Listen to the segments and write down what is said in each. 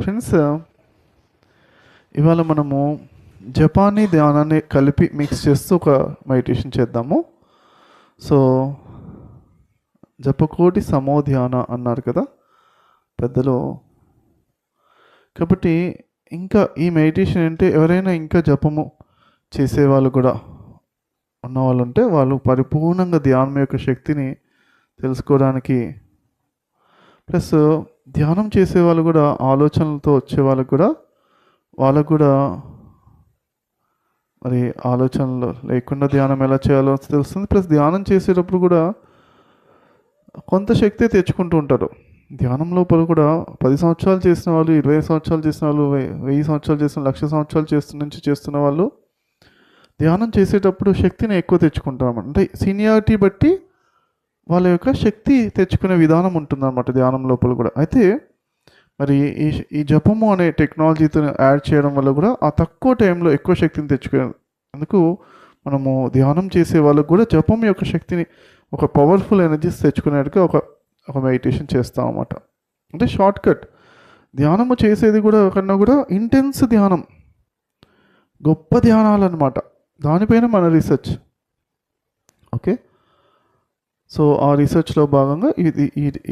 Friends, ఇవాళ మనము జపానీ ధ్యానాన్ని కలిపి మిక్స్ చేస్తూ ఒక మెడిటేషన్ చేద్దాము. సో జపకోటి సమో ధ్యాన అన్నారు కదా పెద్దలు. కాబట్టి ఇంకా ఈ మెడిటేషన్ అంటే ఎవరైనా ఇంకా జపము చేసేవాళ్ళు కూడా ఉన్నవాళ్ళు ఉంటే వాళ్ళు పరిపూర్ణంగా ధ్యానం యొక్క శక్తిని తెలుసుకోవడానికి, ప్లస్ ధ్యానం చేసేవాళ్ళు కూడా ఆలోచనలతో వచ్చే వాళ్ళకు కూడా మరి ఆలోచనలు లేకుండా ధ్యానం ఎలా చేయాలో తెలుస్తుంది. ప్లస్ ధ్యానం చేసేటప్పుడు కూడా కొంత శక్తి తెచ్చుకుంటూ ఉంటారు. ధ్యానం లోపల కూడా 10 సంవత్సరాలు చేసిన వాళ్ళు, 20 సంవత్సరాలు చేసిన వాళ్ళు, 1000 సంవత్సరాలు చేసిన, 1,00,000 సంవత్సరాలు చేస్తున్న వాళ్ళు ధ్యానం చేసేటప్పుడు శక్తిని ఎక్కువ తెచ్చుకుంటారు అన్నమాట. అంటే సీనియారిటీ బట్టి వాళ్ళ యొక్క శక్తి తెచ్చుకునే విధానం ఉంటుందన్నమాట ధ్యానం లోపల కూడా. అయితే మరి ఈ జపము అనే టెక్నాలజీతో యాడ్ చేయడం వల్ల కూడా ఆ తక్కువ టైంలో ఎక్కువ శక్తిని తెచ్చుకునేది. అందుకు మనము ధ్యానం చేసే వాళ్ళకు కూడా జపం యొక్క శక్తిని, ఒక పవర్ఫుల్ ఎనర్జీస్ తెచ్చుకునేట్టుగా ఒక మెడిటేషన్ చేస్తాం అన్నమాట. అంటే షార్ట్ కట్ ధ్యానము చేసేది కూడా కన్నా కూడా ఇంటెన్స్ ధ్యానం, గొప్ప ధ్యానాలు అన్నమాట. దానిపైన మన రీసెర్చ్. ఓకే, సో ఆ రీసెర్చ్లో భాగంగా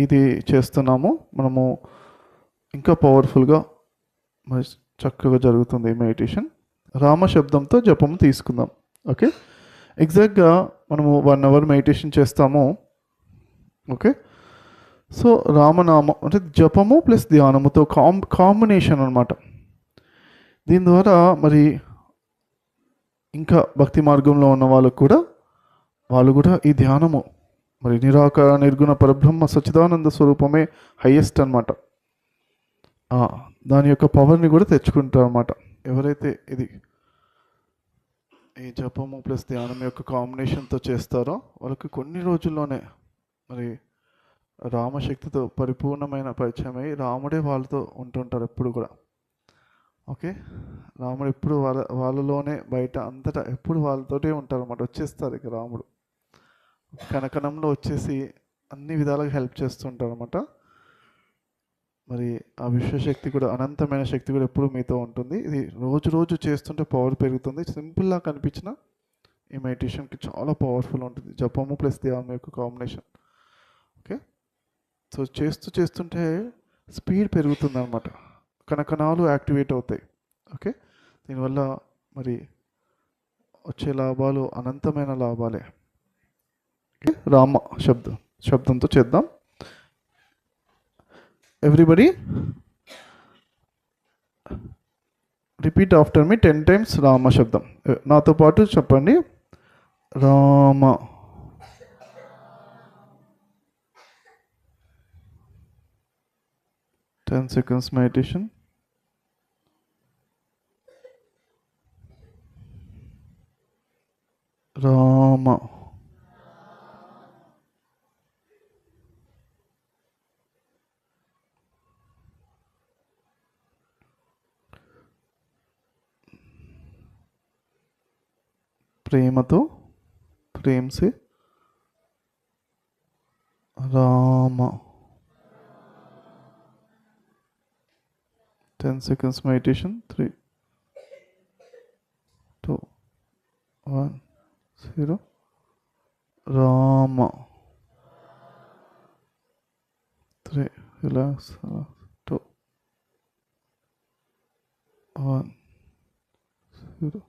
ఇది చేస్తున్నాము మనము. ఇంకా పవర్ఫుల్గా మరి చక్కగా జరుగుతుంది ఈ మెడిటేషన్. రామ శబ్దంతో జపము తీసుకుందాం. ఓకే, ఎగ్జాక్ట్గా మనము 1 అవర్ మెడిటేషన్ చేస్తాము. ఓకే, సో రామనామం అంటే జపము ప్లస్ ధ్యానముతో కాంబినేషన్ అనమాట. దీని ద్వారా మరి ఇంకా భక్తి మార్గంలో ఉన్న వాళ్ళు కూడా ఈ ధ్యానము మరి నిరాకార నిర్గుణ పరబ్రహ్మ సచ్చిదానంద స్వరూపమే హైయెస్ట్ అనమాట. దాని యొక్క పవర్ని కూడా తెచ్చుకుంటారు అన్నమాట. ఎవరైతే ఈ జపము ప్లస్ ధ్యానం యొక్క కాంబినేషన్తో చేస్తారో వాళ్ళకి కొన్ని రోజుల్లోనే మరి రామశక్తితో పరిపూర్ణమైన పరిచయమై రాముడే వాళ్ళతో ఉంటుంటారు ఎప్పుడు కూడా. ఓకే, రాముడు ఎప్పుడు వాళ్ళలోనే బయట అంతటా ఎప్పుడు వాళ్ళతోటే ఉంటారు అన్నమాట. వచ్చేస్తారు ఇక రాముడు కనకనంలో వచ్చేసి అన్ని విధాలుగా హెల్ప్ చేస్తుంటారు అన్నమాట. మరి ఆ విశ్వశక్తి కూడా, అనంతమైన శక్తి కూడా ఎప్పుడు మీతో ఉంటుంది. ఇది రోజు చేస్తుంటే పవర్ పెరుగుతుంది. సింపుల్గా కనిపించిన ఈ మెడిటేషన్కి చాలా పవర్ఫుల్ ఉంటుంది జపము ప్లస్ ధ్యానం యొక్క కాంబినేషన్. ఓకే, సో చేస్తుంటే స్పీడ్ పెరుగుతుంది అనమాట, కణకణాలు యాక్టివేట్ అవుతాయి. ఓకే, దీనివల్ల మరి వచ్చే లాభాలు అనంతమైన లాభాలే. ఓకే, రామ శబ్దంతో చేద్దాం. ఎవ్రీబడి రిపీట్ ఆఫ్టర్ మీ 10 times రామ శబ్దం. నాతో పాటు చెప్పండి, రామ. 10 seconds meditation. రామ. ప్రేమతో, ప్రేమ్ से Rama. 10 seconds meditation. 3, 2, 1, 0. Rama. 3, relax. 2, 1, 0.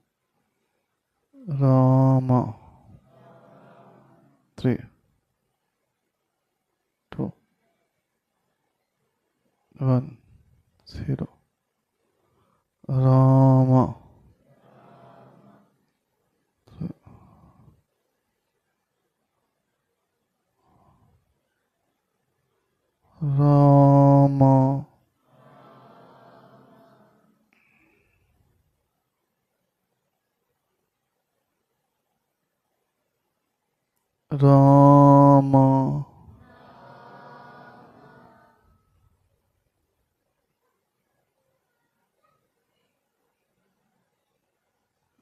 Rama. 3, 2, 1, 0. Rama. Rama. Rama.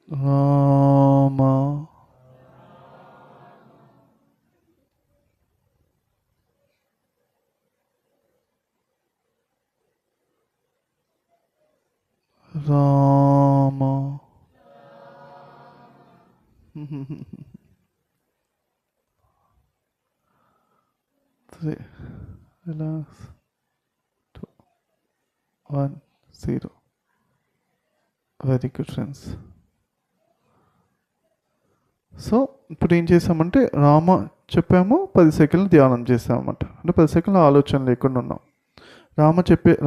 Rama. Rama. Three. Relax. 2, 1, 0. Very good friends. So ఇప్పుడు ఏం చేసామంటే రామ చెప్పాము, 10 సెకండ్లు ధ్యానం చేసామన్నమాట. అంటే 10 సెకండ్ల ఆలోచన లేకుండా ఉన్నాం.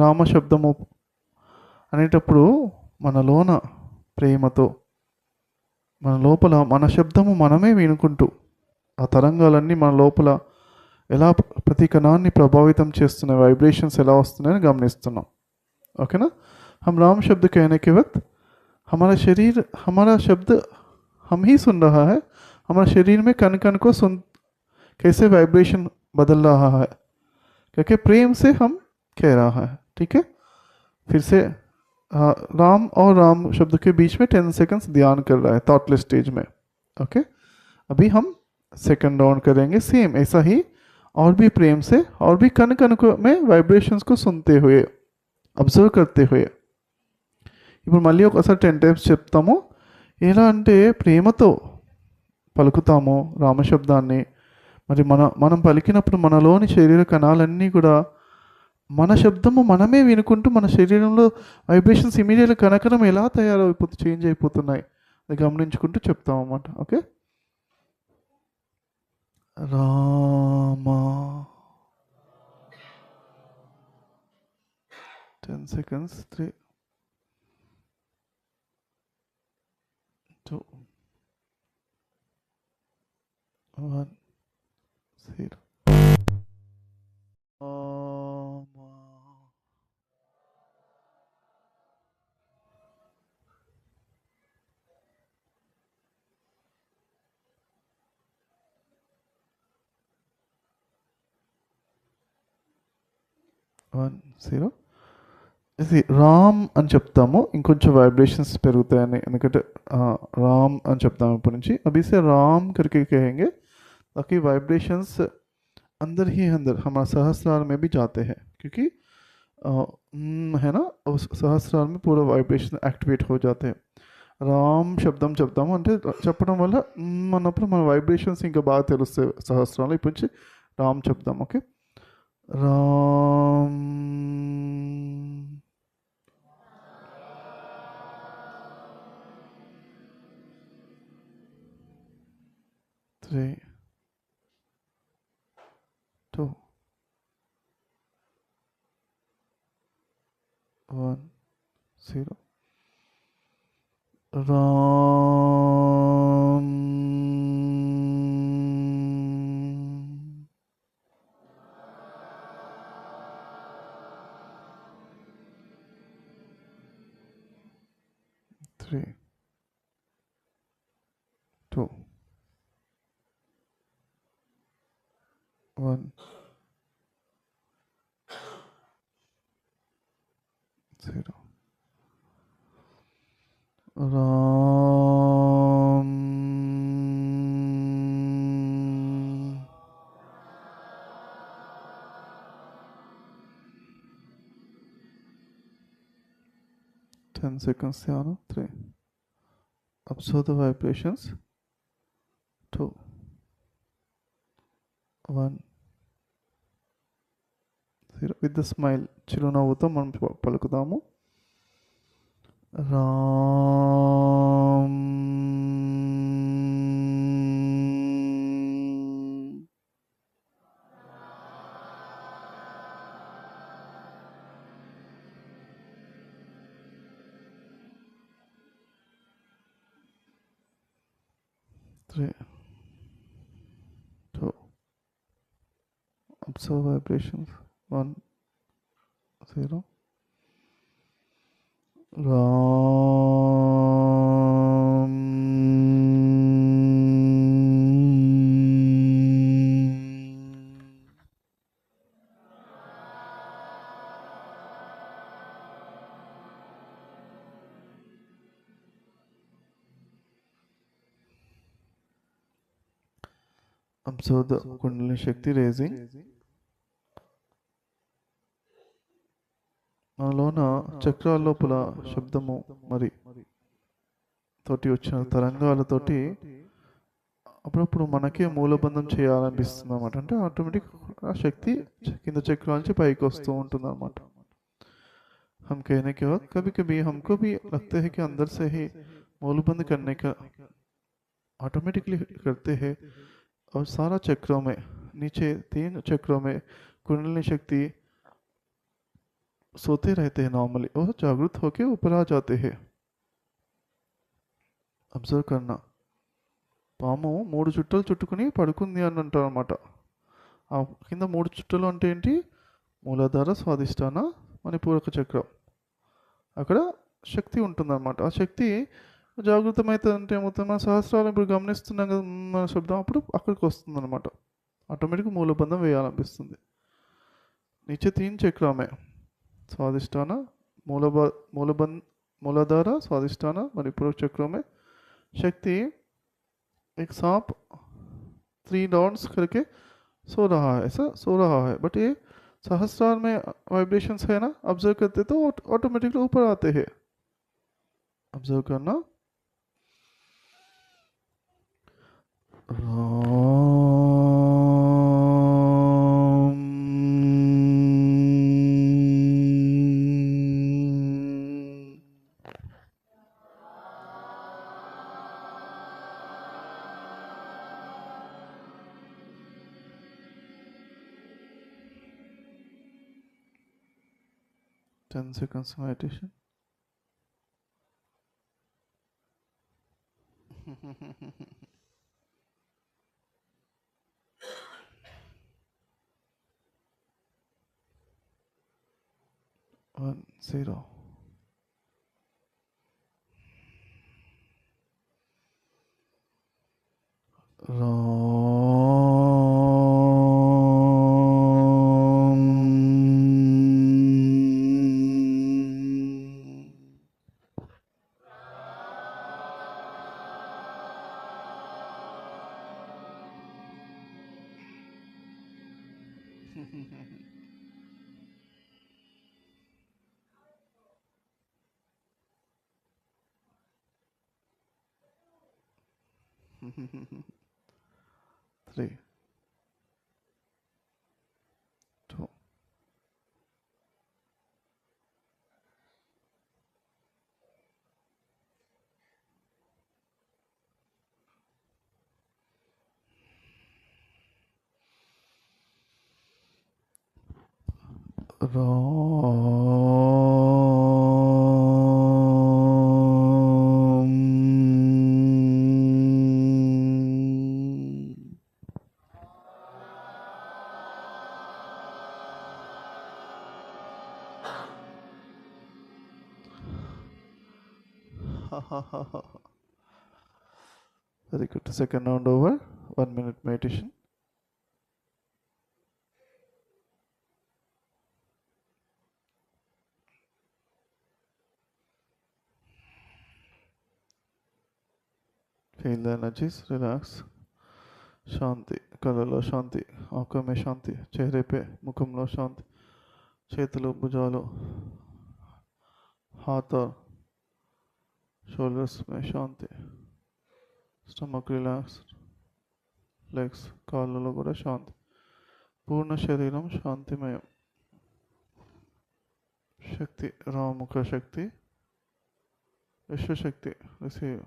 రామ శబ్దము అనేటప్పుడు మనలోన ప్రేమతో మన లోపల మన శబ్దము మనమే వినుకుంటూ ఆ తరంగాలన్నీ మన లోపల ఎలా ప్రతి కణాన్ని ప్రభావితం చేస్తున్నాయి, వైబ్రేషన్స్ ఎలా వస్తున్నాయని గమనిస్తున్నాం. ఓకేనా? हम राम शब्द कहने के वक्त हमारा शरीर, हमारा शब्द हम ही सुन रहा है. हमारा शरीर में कण कण को सुन कैसे वाइब्रेशन बदल रहा है, क्योंकि प्रेम से हम कह रहा है. ठीक है? फिर से राम और राम शब्द के बीच में 10 सेकंड्स ध्यान कर रहा है थॉटलेस स्टेज में. ओके, अभी हम सेकंड ऑन करेंगे सेम ऐसा ही, और भी प्रेम से और भी कण कण को में वाइब्रेशंस को सुनते हुए, అబ్జర్వ్ करते हुए. ఇప్పుడు మళ్ళీ ఒకసారి 10 టైమ్స్ చెప్తాము. ఎలా అంటే ప్రేమతో పలుకుతాము రామశబ్దాన్ని. మరి మనం పలికినప్పుడు మనలోని శరీర కణాలన్నీ కూడా మన శబ్దము మనమే వినుకుంటూ మన శరీరంలో వైబ్రేషన్స్ ఇమీడియట్గా కణకణం ఎలా చేంజ్ అయిపోతున్నాయి అది గమనించుకుంటూ చెప్తాం అన్నమాట. Okay, Rama 10 seconds. 3, 2, 1, 0. Rama. 1, 0. ఇది రామ్ అని చెప్తాము, ఇంకొంచెం వైబ్రేషన్స్ పెరుగుతాయని. ఎందుకంటే రామ్ అని చెప్తాము ఇప్పటి నుంచి. अभी से राम करके कहेंगे ताकि वाइब्रेशंस अंदर ही अंदर हमारा सहस्रार में भी जाते हैं, क्योंकि है ना, उस सहस्रार में पूरा वाइब्रेशन యాక్టివేట్ हो जाते हैं. రామ్ శబ్దం చెప్తాము అంటే చెప్పడం వల్ల అన్నప్పుడు మన వైబ్రేషన్స్ ఇంకా బాగా తెలుస్తాయి సహస్రాలు. ఇప్పటి నుంచి రామ్ చెప్తాం. ఓకే, రామ్. 3, 2, 1, 0. राम. 3, 2, 1, 0. राम. 10 seconds ध्यान. 3. Observe the vibrations. 2, 1, 0. With the smile, చిరునవ్వుతో మనం పలుకుదాము. Ram. Three, 2. Observe vibrations. 1, 0. Ram. Observe the Kundalini Shakti raising. మనలోన చక్రాల లోపల శబ్దము మరి తోటి వచ్చిన తరంగాలతోటి అప్పుడప్పుడు మనకే మూలబంధం చేయాలనిపిస్తుంది అనమాట. అంటే ఆటోమేటిక్ ఆ శక్తి కింద చక్రాల నుంచి పైకి వస్తూ ఉంటుంది అనమాట. हम कहने के वक्त कभी कभी हमको भी लगता है कि अंदर से ही मूलबंद करने का ऑटोमेटिकली करते हैं। और सारा चक्रों में नीचे 3 चक्रों में कुंडलिनी शक्ति सोते रहते हैं नॉर्मली, और जागृत होके ऊपर आ जाते हैं। అబ్జర్వ్ కన్నా పాము 3 చుట్టలు చుట్టుకుని పడుకుంది అని అంటారు అనమాట. ఆ కింద 3 చుట్టలు అంటే ఏంటి? మూలాధార, స్వాదిష్టాన, మణిపూరక చక్రం. అక్కడ శక్తి ఉంటుందన్నమాట. ఆ శక్తి జాగృతమైతే అంటే ఏమవుతుంది? మన సహస్రాలు ఇప్పుడు గమనిస్తున్నాం కదా మన శబ్దం, అప్పుడు అక్కడికి వస్తుంది అనమాట. ఆటోమేటిక్గా మూలబంధం వేయాలనిపిస్తుంది. नीचे 3 चक्र में स्वादिष्ठान, मूलाधार, स्वादिष्ठान, मणिपूरक चक्रों में शक्ति एक सांप 3 राउंड्स करके सो रहा है, ऐसा सो रहा है। बट ये सहस्रार में वाइब्रेशंस है ना, ऑब्जर्व करते तो ऑटोमेटिकली ऊपर आते हैं। ऑब्जर्व करना। Ten seconds meditation. One, zero. Three, two, Very good. Second round over. 1 minute meditation. Feel the energies. Relax. शांति, కళ్ళలో శాంతి, ఆంఖों में शांति, चेहरे पे मुखంలో శాంతి, చేతులు భుజాలు, हाथ और shoulders में శాంతి, స్టమక్ రిలాక్స్, లెగ్స్ కాళ్ళలో కూడా శాంతి, పూర్ణ శరీరం శాంతిమయం. శక్తి రాముఖ శక్తి, విశ్వశక్తి రిసీవ్.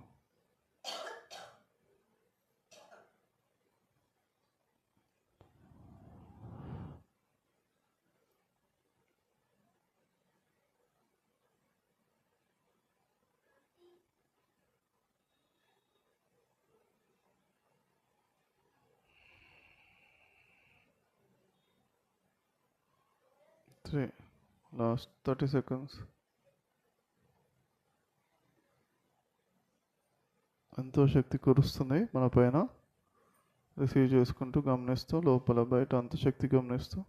Three, last 30 seconds. ఎంతో శక్తి కురుస్తుంది మన పైన. రిసీవ్ చేసుకుంటూ గమనిస్తూ లోపల బయట అంత శక్తి గమనిస్తూ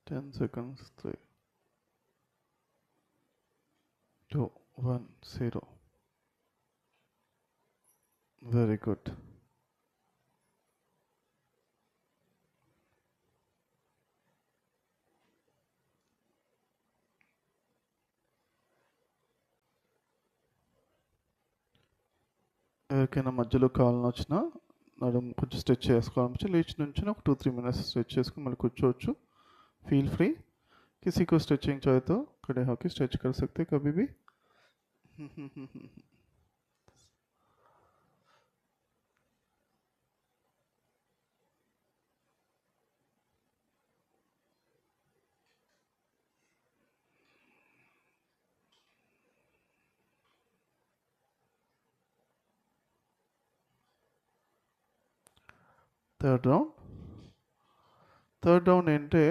10 seconds. 3, 2, 1, 0. Very good. ఎవరికైనా మధ్యలో కాలు నొచ్చినా నడుము కొంచెం స్ట్రెచ్ చేసుకోవాలనిపించి లేచి నుంచి ఒక 2-3 minutes स्ट्रेच చేసుకుని మళ్ళీ కూర్చోవచ్చు. Feel free. किसी को स्ट्रेचिंग चाहिए तो खड़े होकर स्ट्रेच कर सकते कभी भी. థర్డ్ రౌండ్ ఏంటంటే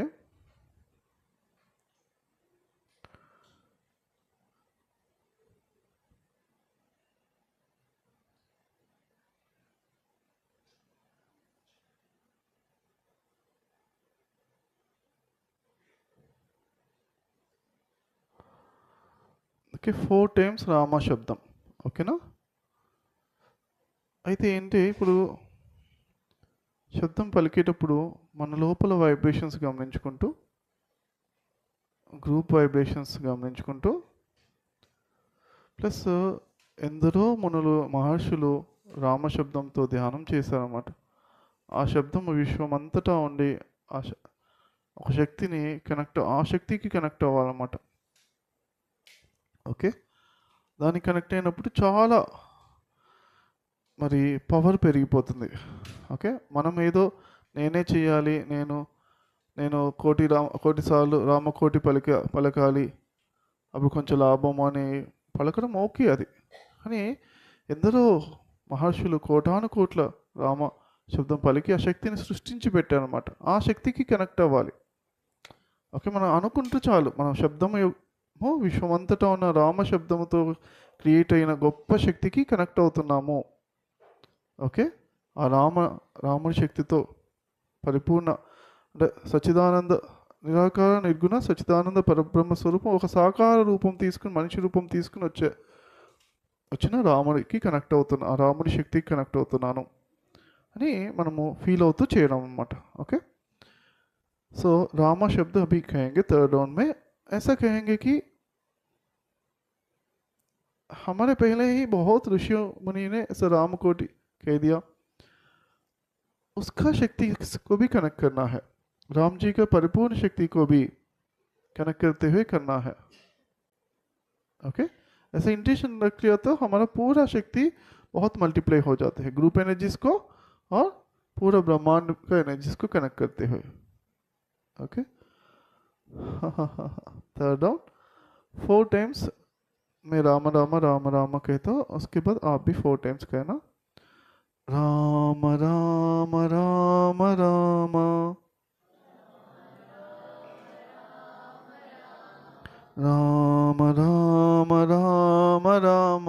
ఓకే 4 times రామ శబ్దం. ఓకేనా? అయితే ఏంటి ఇప్పుడు శబ్దం పలికేటప్పుడు మన లోపల వైబ్రేషన్స్ గమనించుకుంటూ గ్రూప్ వైబ్రేషన్స్ గమనించుకుంటూ ప్లస్ ఎందరో మునులు మహర్షులు రామశబ్దంతో ధ్యానం చేశారన్నమాట. ఆ శబ్దం విశ్వమంతటా ఉండి ఒక శక్తిని ఆ శక్తికి కనెక్ట్ అవ్వాలన్నమాట. ఓకే, దానికి కనెక్ట్ అయినప్పుడు చాలా మరి పవర్ పెరిగిపోతుంది. ఓకే, మనం ఏదో నేనే చేయాలి, నేను కోటి సార్లు రామకోటి పలకాలి అప్పుడు కొంచెం లాభం అని పలకడం ఓకే అది. కానీ ఎందరో మహర్షులు కోటాను కోట్ల రామ శబ్దం పలికి ఆ శక్తిని సృష్టించి పెట్టారనమాట. ఆ శక్తికి కనెక్ట్ అవ్వాలి. ఓకే, మనం అనుకుంటూ చాలు మన శబ్దము విశ్వమంతటా ఉన్న రామ శబ్దముతో క్రియేట్ అయిన గొప్ప శక్తికి కనెక్ట్ అవుతున్నాము. ఓకే, ఆ రాముడి శక్తితో పరిపూర్ణ అంటే సచ్చిదానంద నిరాకార నిర్గుణ సచ్చిదానంద పరబ్రహ్మ స్వరూపం ఒక సాకార రూపం తీసుకుని మనిషి రూపం తీసుకుని వచ్చిన రాముడికి కనెక్ట్ అవుతున్నా, ఆ రాముడి శక్తికి కనెక్ట్ అవుతున్నాను అని మనము ఫీల్ అవుతూ చేయడం అన్నమాట. ఓకే, సో रामा शब्द अभी कहेंगे थर्ड राउंड में. ऐसा कहेंगे कि हमारे पहले ही बहुत ऋषियों मुनि ने ऐसा राम को कह दिया, उसका शक्ति को भी कनेक्ट करना है, राम जी का परिपूर्ण शक्ति को भी कनेक्ट करते हुए करना है. ओके, ऐसे इंटेंशन रख लिया तो हमारा पूरा शक्ति बहुत मल्टीप्लाई हो जाते हैं ग्रुप एनर्जीज को और पूरा ब्रह्मांड का एनर्जीज को कनेक्ट करते हुए. ओके, थर्ड राउंड 4 times मैं राम राम राम राम कहता हूँ, उसके बाद आप भी 4 times कहना. Ram Ram Ram Ram Ram Ram Ram Ram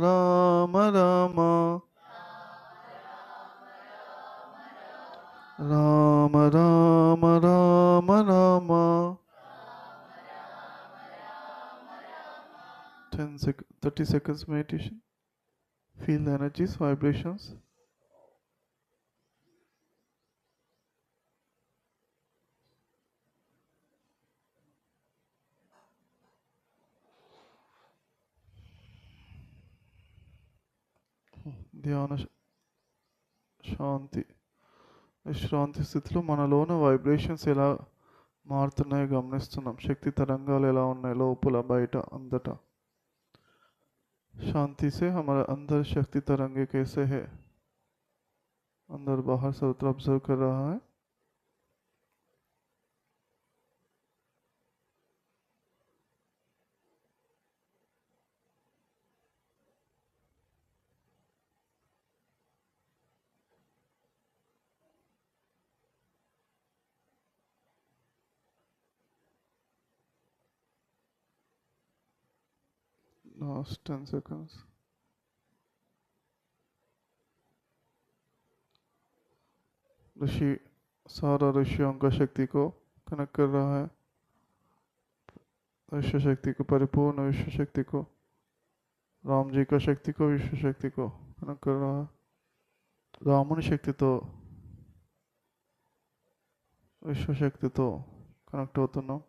Ram Ram Ram Ram Ram Ram Ram Ram. 30 seconds meditation. Feel the energies, vibrations. ధ్యాన శాంతి. విశ్రాంతి స్థితిలో మనలోన వైబ్రేషన్స్ ఎలా మారుతున్నాయో గమనిస్తున్నాం. శక్తి తరంగాలు ఎలా ఉన్నాయి లోపల బయట अंदर. शांति से हमारा अंदर शक्ति तरंगे कैसे है, अंदर बाहर सर्वत्र ऑब्जर्व कर रहा है. Last 10 seconds. ऋषि, सारा ऋषियों का शक्ति को कनेक्ट कर रहा है, विश्व शक्ति को, परिपूर्ण विश्व शक्ति को, राम जी का शक्ति को, विश्व शक्ति को कनेक्ट कर रहा है. రాముని శక్తితో విశ్వశక్తితో కనెక్ట్ అవుతున్నాం.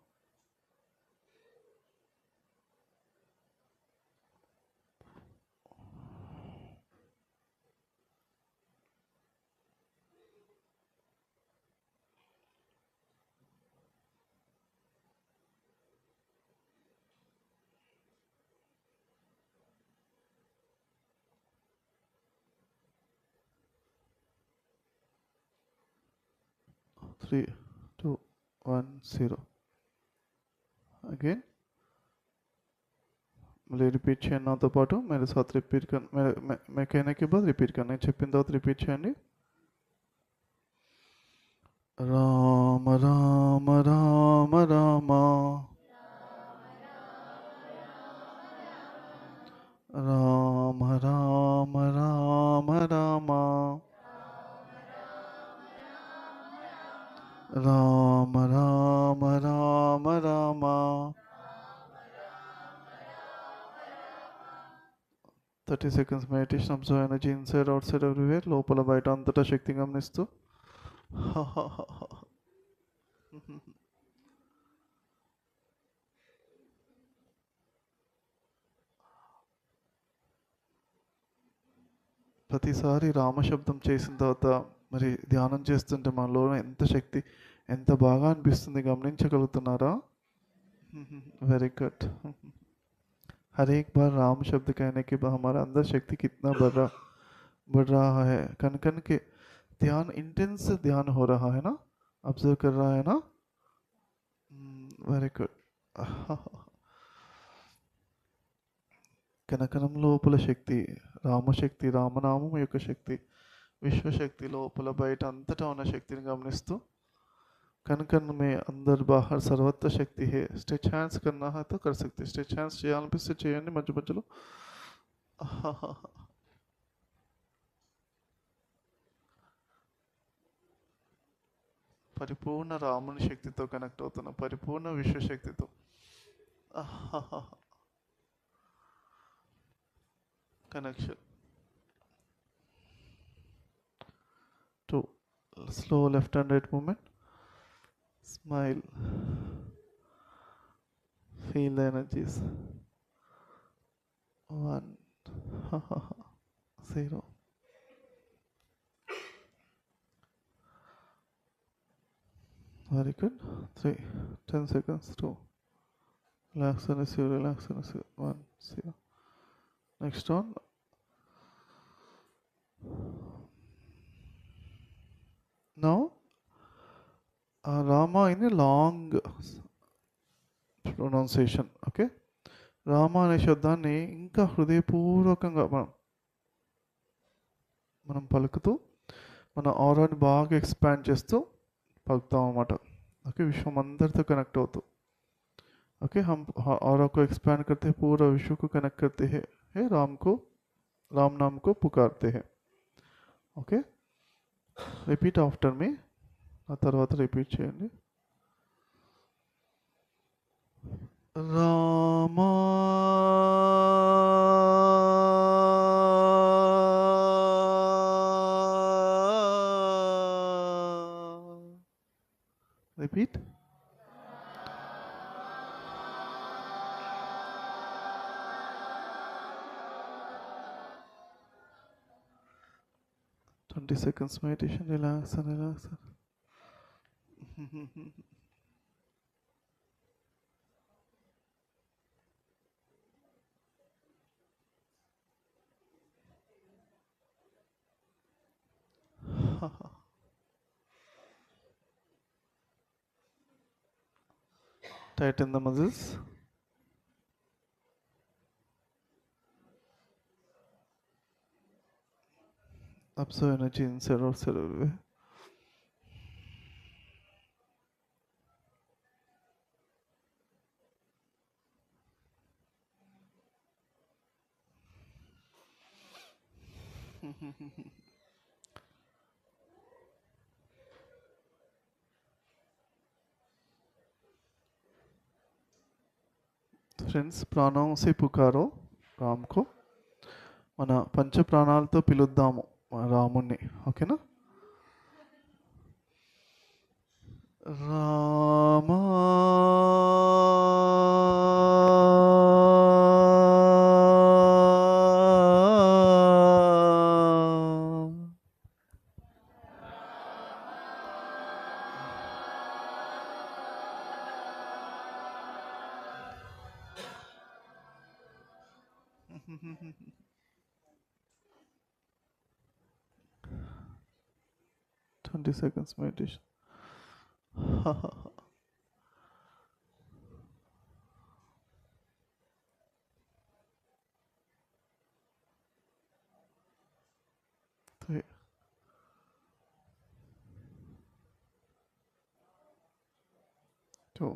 త్రీ, 2, 1, 0. अगेन मళ్ళీ రిపీట్ చేయండి నాతో పాటు. मेरे साथ रिपीट कर, मैं कहने के बाद रिपीट करना है. చెప్పిన తర్వాత రిపీట్ చేయండి. Rama Rama Rama Rama Rama Rama Rama Rama Rama Rama Rama Rama. 30 seconds meditation, observe energy inside, outside, everywhere. లోపల బయట అంతటా శక్తి గమనిస్తూ ప్రతిసారి రామశబ్దం చేసిన తర్వాత మరి ధ్యానం చేస్తుంటే మనలో ఎంత శక్తి, ఎంత బాగా అనిపిస్తుంది గమనించగలుగుతున్నారా? Very good. हर एक बार राम शब्द कहने के बाद हमारा अंदर शक्ति कितना बढ़ रहा है. कन कन के ध्यान, इंटेंस ध्यान हो रहा है ना, ऑब्जर्व कर रहा है ना. Very good. కనకనం లోపల శక్తి, రామశక్తి, రామనామం యొక్క శక్తి, విశ్వశక్తి లోపల బయట అంతటా ఉన్న శక్తిని గమనిస్తూ कन कन में अंदर बाहर सर्वत्र शक्ति है. स्ट्रेच हैंड्स करना है तो कर सकते. स्ट्रेच హ్యాండ్స్ చేయాలనిపిస్తే చేయండి మధ్య మధ్యలో. పరిపూర్ణ రాముని శక్తితో కనెక్ట్ అవుతున్న, పరిపూర్ణ విశ్వశక్తితో. Connection. 2, slow left and right movement. Smile. Feel the energies. 1, 0. Very good. 3, 10 seconds. 2. Relax and receive, relax and receive. 1, 0. Next one. Now Rama in a long pronunciation. Okay, Rama అనే శబ్దాన్ని ఇంకా హృదయపూర్వకంగా మనం పలుకుతూ మన ఆరాని బాగా ఎక్స్పాండ్ చేస్తూ పలుకుతాం అన్నమాట. ఓకే, విశ్వం అందరితో కనెక్ట్ అవుతూ. ओके, हम औरों को एक्सपैंड करते हैं, पूरा विश्व को कनेक्ट करते हैं, राम नाम को पुकारते हैं. Okay, repeat after me. ఆ తర్వాత రిపీట్ చేయండి. Rama repeat. Twenty seconds meditation. Relax and relax. Tighten the muscles. Absorb energy inside or outside everywhere. Friends प्राणों से पुकारो राम को మన పంచ ప్రాణాలతో పిలుద్దాము మన రాముణ్ణి ఓకేనా Rama twenty seconds meditation two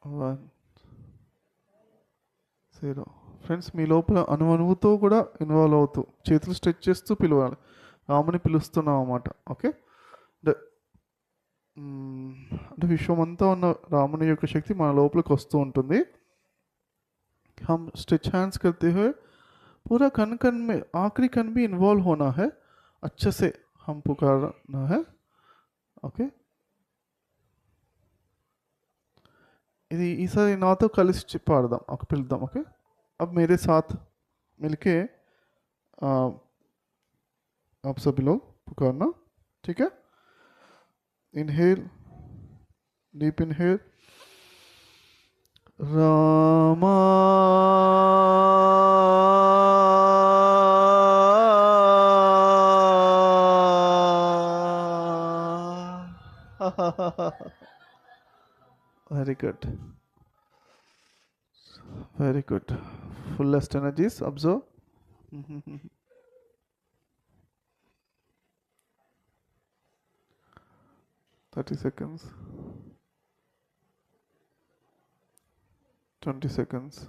one zero friends మీ లోపల అనువుతో కూడా ఇన్వాల్వ్ అవుతూ చేతులు స్ట్రెచ్ చేస్తూ పిలవాలి రాముని పిలుస్తున్నాం అన్నమాట ఓకే అంటే విశ్వమంతా ఉన్న రాముని యొక్క శక్తి మన లోపలికి వస్తూ ఉంటుంది हम स्ट्रेच हैंड्स करते हुए पूरा कन कन में आखिरी कन भी इन्वॉल्व होना है अच्छे से हम पुकारना है ओके ఇది ఈసారి నాతో కలిసి పాడదాం ఒక పిలుద్దాం ఓకే अब मेरे साथ मिलके आप सभी लोग पुकारना ठीक है inhale deep inhale Rama very good fullest energies observe 30 seconds 20 seconds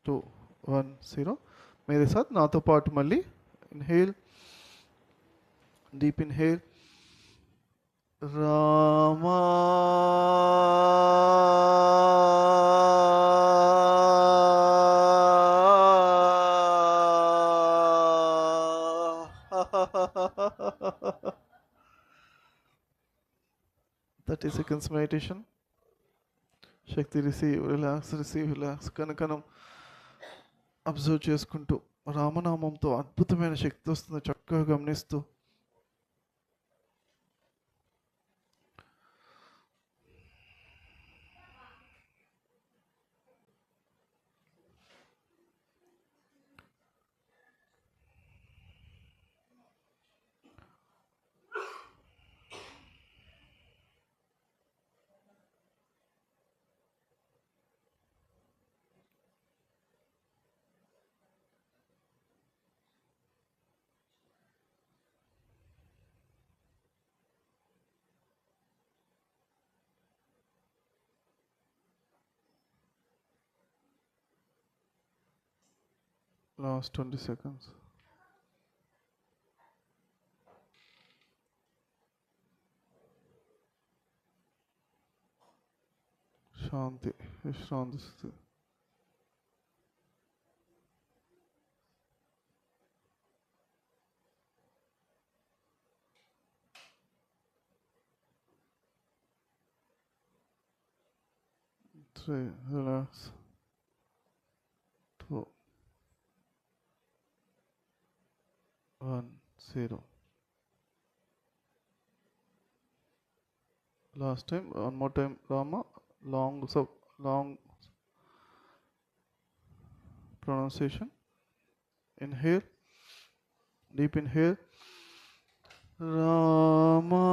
two one zero मेरे साथ नातो पार्ट मल्ली inhale deep inhale Rama thirty seconds meditation శక్తి రిసీవ్ కనకనం అబ్జర్వ్ చేసుకుంటూ రామనామంతో అద్భుతమైన శక్తి వస్తుంది చక్కగా గమనిస్తూ Last 20 seconds. శాంతి విశ్రాంతి స్థితి three relax two 1 0 last time one more time Rama long pronunciation Inhale, deep inhale. Rama.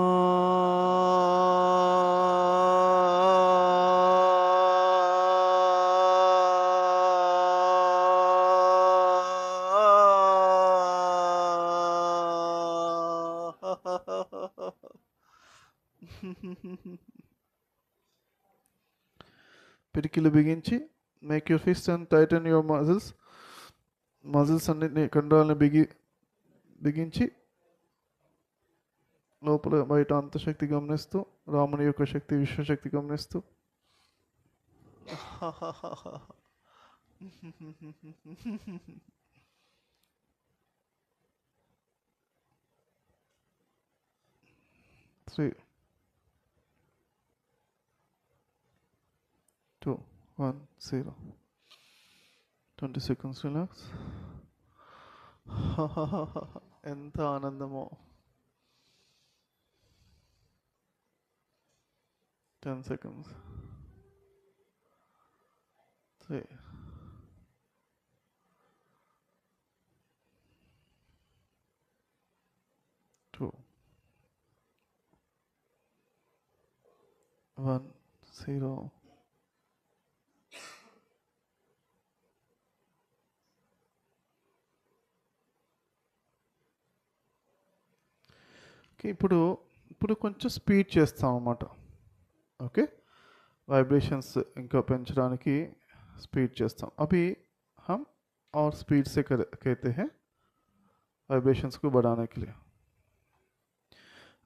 పిడికిలు బిగించి make your fist and tighten your muscles అన్నిటిని కండరాలను బిగించి లోపల బయట అంత శక్తి గమనిస్తూ రాముని యొక్క శక్తి విశ్వశక్తి గమనిస్తూ 3, 2, 1, 0. 20 seconds relax. ఎంత ఆనందమో. 10 seconds. 3, 2, 1, 0. ఇప్పుడు కొంచెం స్పీడ్ చేస్తాం అన్నమాట. ఓకే, वाइब्रेशंस ఇంకా పెంచడానికి स्पीड చేస్తాం. अभी हम और स्पीड से कहते हैं वाइब्रेशंस को बढ़ाने के लिए.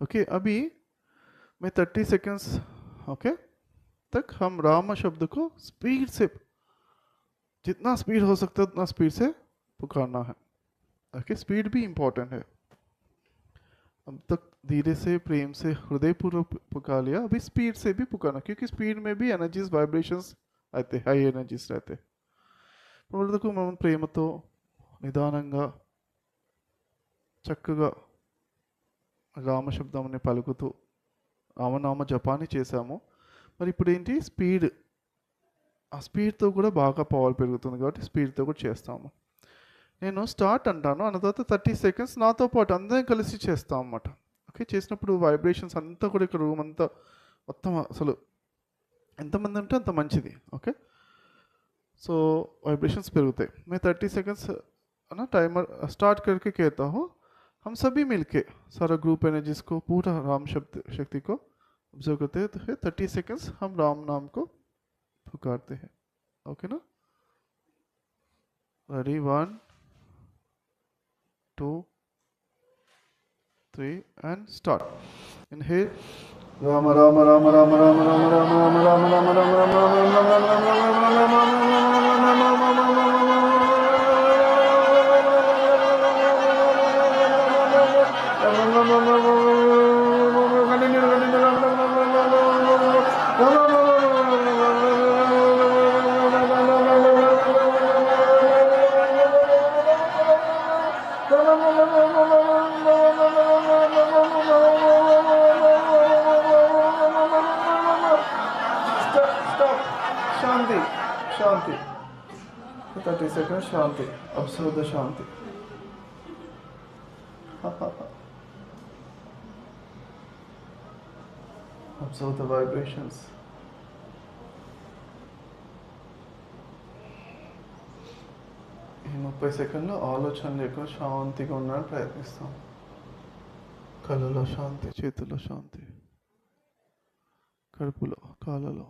ओके, अभी मैं 30 सेकंड्स ओके तक हम राम शब्द को स्पीड से, जितना स्पीड हो सकता है उतना स्पीड से पुकारना है. ओके, स्पीड भी इम्पोर्टेंट है. अब तक धीरे से प्रेम से हृदयपूर्वक पुकार लिया, अभी स्पीड से भी पुकारना, क्योंकि स्पीड में भी एनर्जीज वाइब्रेशंस आते, हाई एनर्जीज रहते. వరకు మనం ప్రేమతో నిదానంగా చక్కగా రామశబ్దాన్ని పలుకుతూ రామనామ జపాన్ని చేశాము. మరి ఇప్పుడు ఏంటి, స్పీడ్, ఆ స్పీడ్తో కూడా బాగా పవర్ పెరుగుతుంది కాబట్టి స్పీడ్తో కూడా చేస్తాము. నేను స్టార్ట్ అంటాను, అన్న తర్వాత 30 సెకండ్స్ నాతో పాటు అందరం కలిసి చేస్తాం అన్నమాట. ఓకే, చేసినప్పుడు వైబ్రేషన్స్ అంతా కూడా ఇక్కడ రూమ్ అంతా మొత్తం అసలు ఎంతమంది ఉంటే అంత మంచిది. ఓకే, సో वाइब्रेशंस पेरुते. मैं 30 सेकंड्स ना टाइमर स्टार्ट करके कहता हूँ. हम सभी मिलके सारा ग्रुप एनर्जीज को, पूरा राम शक्ति को ऑब्जर्व करते हैं. तो 30 सेकंड्स हम राम नाम को पुकारते हैं. ओके ना, ready, 1, 2, 3 and start. Inhale. Ram Ram Ram Ram Ram Ram Ram Ram Ram Ram Ram Ram Shanti Shanti. 30 seconds Shanti. Observe the Shanti. Observe the vibrations. ఈ 30 సెకండ్లు ఆలోచన లేకుండా శాంతిగా ఉండడానికి ప్రయత్నిస్తాం. కళ్ళలో శాంతి, చేతుల్లో శాంతి, కడుపులో, కాళ్ళలో.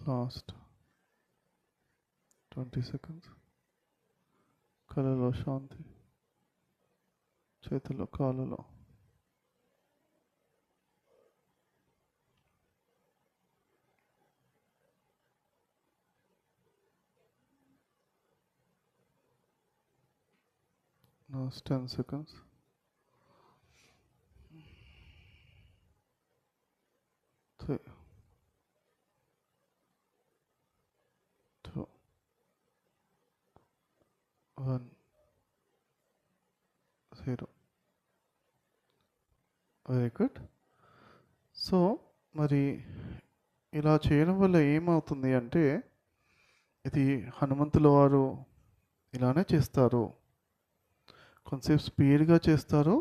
Last 20 seconds. కళ్ళలో శాంతి, చేతుల్లో, కాళ్ళలో. Last 10 seconds. 3, 2, 1, 0. Very good. So మరి ఇలా చేయడం వల్ల ఏమవుతుంది అంటే, ఇది హనుమంతుల వారు ఇలానే చేస్తారు. కొంతసేపు స్పీడ్గా చేస్తారు,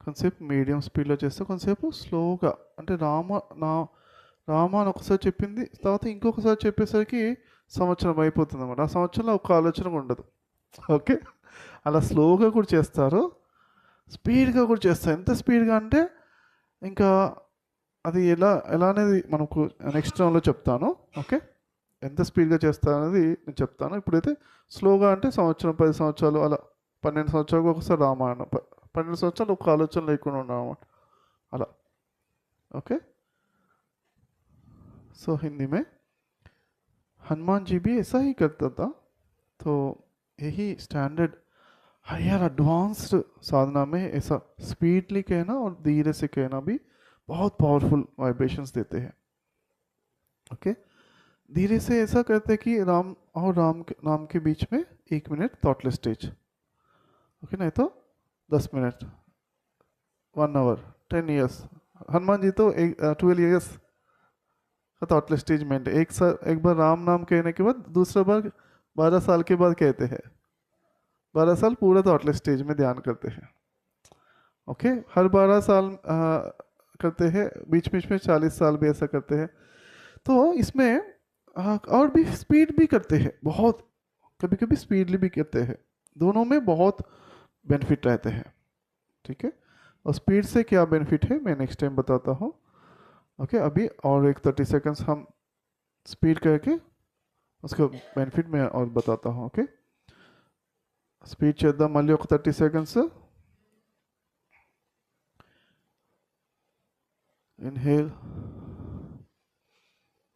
కొంతసేపు మీడియం స్పీడ్లో చేస్తారు, కొంతసేపు స్లోగా. అంటే రామ అని ఒకసారి చెప్పింది, తర్వాత ఇంకొకసారి చెప్పేసరికి సంవత్సరం అయిపోతుంది అన్నమాట. ఆ సంవత్సరంలో ఒక ఆలోచన ఉండదు. ఓకే, అలా స్లోగా కూడా చేస్తారు, స్పీడ్గా కూడా చేస్తారు. ఎంత స్పీడ్గా అంటే ఇంకా అది ఎలా అనేది మనకు నెక్స్ట్ రౌండ్లో చెప్తాను. ఓకే, ఎంత స్పీడ్గా చేస్తాను అనేది నేను చెప్తాను. ఇప్పుడైతే స్లోగా అంటే సంవత్సరం, 10 సంవత్సరాలు, అలా 12 సంవత్సరాలకు ఒకసారి రామాయణం, 12 సంవత్సరాలు ఒక ఆలోచన లేకుండా ఉన్నాం అలా. ओके, सो हिंदी में हनुमान जी भी ऐसा ही करता था. तो यही स्टैंडर्ड हायर एडवांस्ड साधना में ऐसा स्पीडली कहना और धीरे से कहना भी बहुत पावरफुल वाइब्रेशंस देते हैं. ओके, धीरे से ऐसा कहते हैं कि राम और नाम के बीच में 1 मिनट थॉटलेस स्टेज. ओके, नहीं तो 10 minute, 1 our, 10 years. Hanuman ji तो 12 ईयर्स का थॉटलेस स्टेज में एक बार राम नाम कहने के बाद दूसरा बार 12 साल के बाद कहते हैं. 12 साल पूरा थॉटलेस स्टेज में ध्यान करते हैं. ओके, हर 12 साल करते हैं, बीच बीच में 40 साल भी ऐसा करते हैं. तो इसमें और भी स्पीड भी करते हैं बहुत, कभी कभी स्पीडली भी करते हैं. दोनों में बहुत बेनिफिट रहते हैं. ठीक है, और स्पीड से क्या बेनिफिट है मैं नेक्स्ट टाइम बताता हूँ. ओके, अभी और एक 30 सेकंड्स हम स्पीड करके उसका बेनिफिट मैं और बताता हूँ. ओके, స్పీడ్ చేద్దాం మళ్ళీ ఒక 30 seconds. Inhale,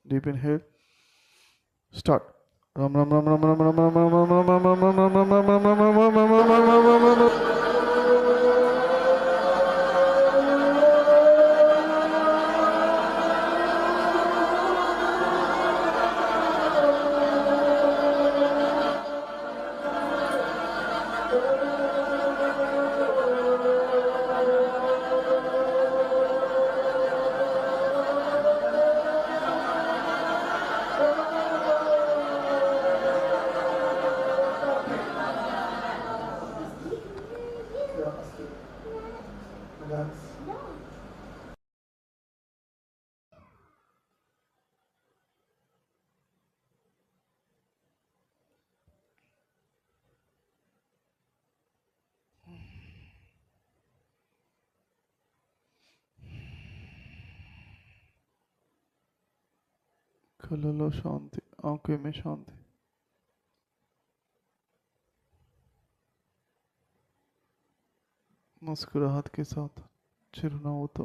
deep inhale, start. Ram Ram Ram Ram Ram Ram Ram Ram Ram Ram Ram Ram Ram Ram Ram Ram Ram. కళ్ళలో శాంతి, ఆంఖోं శాంతి. मुस्कुराहट के साथ, చిరునవ్వుతో.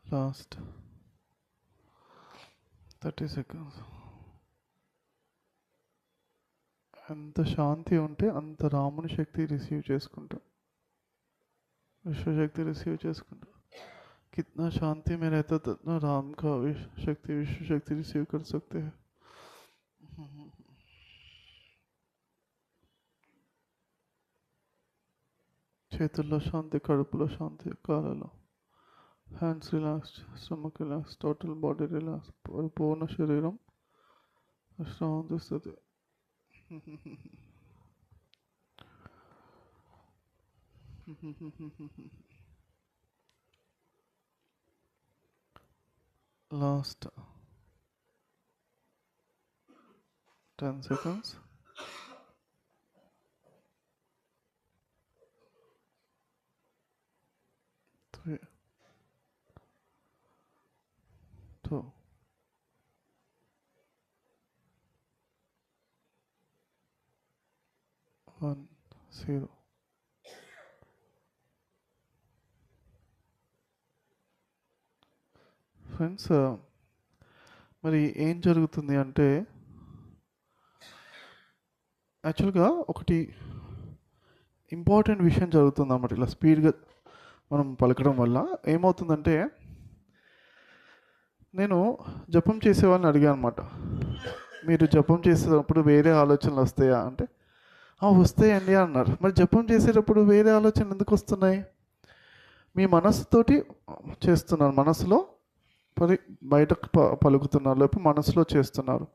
Last 30 seconds. ఎంత శాంతి ఉంటే అంత రాముని శక్తి రిసీవ్ చేసుకుంటాం, विश्व शक्ति रिसीव చేసుకుంటాం. कितना शांति में रहता तो ना राम का शक्ति, विश्व शक्ति रिसीव कर सकते हैं. చేతుల్లో శాంతి, కడుపులో శాంతి, కాళ్ళలో. Hands relaxed, stomach relax, total body relax, పరిపూర్ణ శరీరం విశ్రాంతి స్థితి. Last 10 seconds. 3, 2, 1 0. ఫ్రెండ్స్, మరి ఏం జరుగుతుంది అంటే యాక్చువల్గా ఒకటి ఇంపార్టెంట్ విషయం జరుగుతుంది అన్నమాట. ఇలా స్పీడ్గా మనం పలకడం వల్ల ఏమవుతుందంటే, నేను జపం చేసే వాళ్ళని అడిగాను అనమాట, మీరు జపం చేసేటప్పుడు వేరే ఆలోచనలు వస్తాయా అంటే, వస్తాయండి అన్నారు. మరి జపం చేసేటప్పుడు వేరే ఆలోచనలు ఎందుకు వస్తున్నాయి? మీ మనస్సుతోటి చేస్తున్నారు, మనసులో బయటకు పలుకుతున్నారు, లేకపోతే మనసులో చేస్తున్నారు.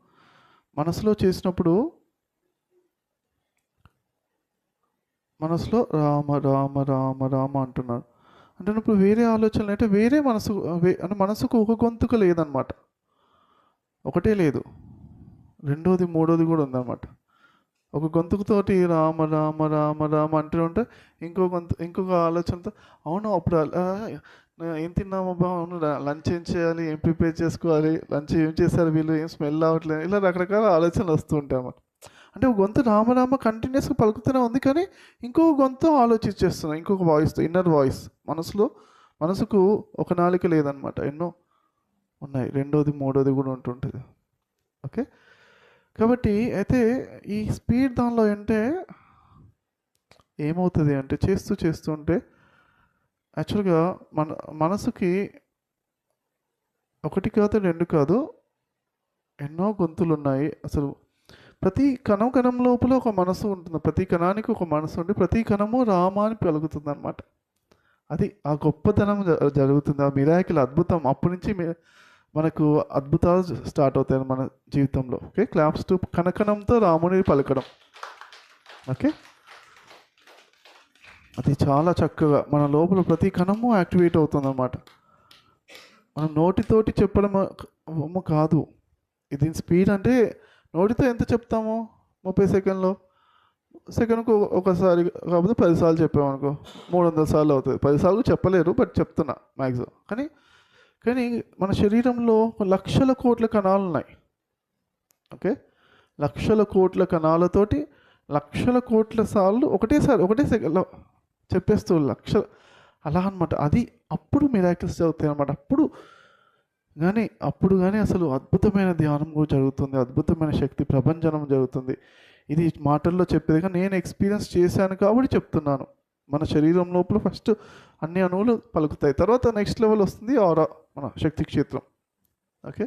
మనసులో చేసినప్పుడు మనసులో రామ రామ రామ రామ అంటున్నారు అంటే ఇప్పుడు వేరే ఆలోచనలు అంటే వేరే మనసు అంటే మనసుకు ఒక గొంతుక లేదనమాట, ఒకటే లేదు, రెండోది మూడోది కూడా ఉందన్నమాట. ఒక గొంతుకుతోటి రామ రామ రామ రామ అంటూ ఉంటే ఇంకొక ఆలోచనతో అవును అప్పుడు ఏం తిన్నామబ్బా, అవును లంచ్ ఏం చేయాలి, ఏం ప్రిపేర్ చేసుకోవాలి, లంచ్ ఏం చేశారు వీళ్ళు, ఏం స్మెల్ అవ్వట్లేదు, ఇలా రకరకాల ఆలోచనలు వస్తూ ఉంటాయి అన్నమాట. అంటే ఒక గొంతు రామరామ కంటిన్యూస్గా పలుకుతూనే ఉంది, కానీ ఇంకొక గొంతు ఆలోచించేస్తున్నాం, ఇంకొక వాయిస్తో, ఇన్నర్ వాయిస్. మనసుకు ఒక నాలిక లేదనమాట, ఎన్నో ఉన్నాయి, రెండోది మూడోది కూడా ఉంటుంటుంది. ఓకే, కాబట్టి అయితే ఈ స్పీడ్ దానిలో అంటే ఏమవుతుంది అంటే చేస్తూ ఉంటే యాక్చువల్గా మనసుకి ఒకటి కాదు రెండు కాదు ఎన్నో గొంతులు ఉన్నాయి. అసలు ప్రతి కణం లోపల ఒక మనసు ఉంటుంది, ప్రతి కణానికి ఒక మనసు ఉండి ప్రతి కణము రామాని పలుకుతుంది అనమాట. అది ఆ గొప్పతనం జరుగుతుంది, ఆ మిరాకిల్ అద్భుతం. అప్పటి నుంచి మనకు అద్భుతాలు స్టార్ట్ అవుతాయి మన జీవితంలో. ఓకే, క్లాప్స్ టు కణకణంతో రాముని పలకడం. ఓకే, అది చాలా చక్కగా మన లోపల ప్రతి కణము యాక్టివేట్ అవుతుంది అన్నమాట. మనం నోటితోటి చెప్పడం కాదు, ఇది స్పీడ్ అంటే నోటితో ఎంత చెప్తాము, 30 సెకండ్లో, సెకండ్కు ఒకసారి కాకపోతే 10 సార్లు చెప్పామనుకో 300 సార్లు అవుతుంది. 10 సార్లు చెప్పలేరు, బట్ చెప్తున్నా మ్యాక్సిమం. కానీ మన శరీరంలో లక్షల కోట్ల కణాలు ఉన్నాయి. ఓకే, లక్షల కోట్ల కణాలతోటి లక్షల కోట్ల సార్లు ఒకటే సెకండ్లో చెప్పేస్తూ అలా అనమాట. అది అప్పుడు మిరాకిల్స్ జరుగుతాయి అనమాట. అప్పుడు కానీ అసలు అద్భుతమైన ధ్యానం కూడా జరుగుతుంది, అద్భుతమైన శక్తి ప్రభంజనం జరుగుతుంది. ఇది మాటల్లో చెప్పేది కానీ నేను ఎక్స్పీరియన్స్ చేశాను కాబట్టి చెప్తున్నాను. మన శరీరం లోపల ఫస్ట్ అన్ని అణువులు పలుకుతాయి, తర్వాత నెక్స్ట్ లెవెల్ వస్తుంది ఆరా, మన శక్తి క్షేత్రం. ఓకే,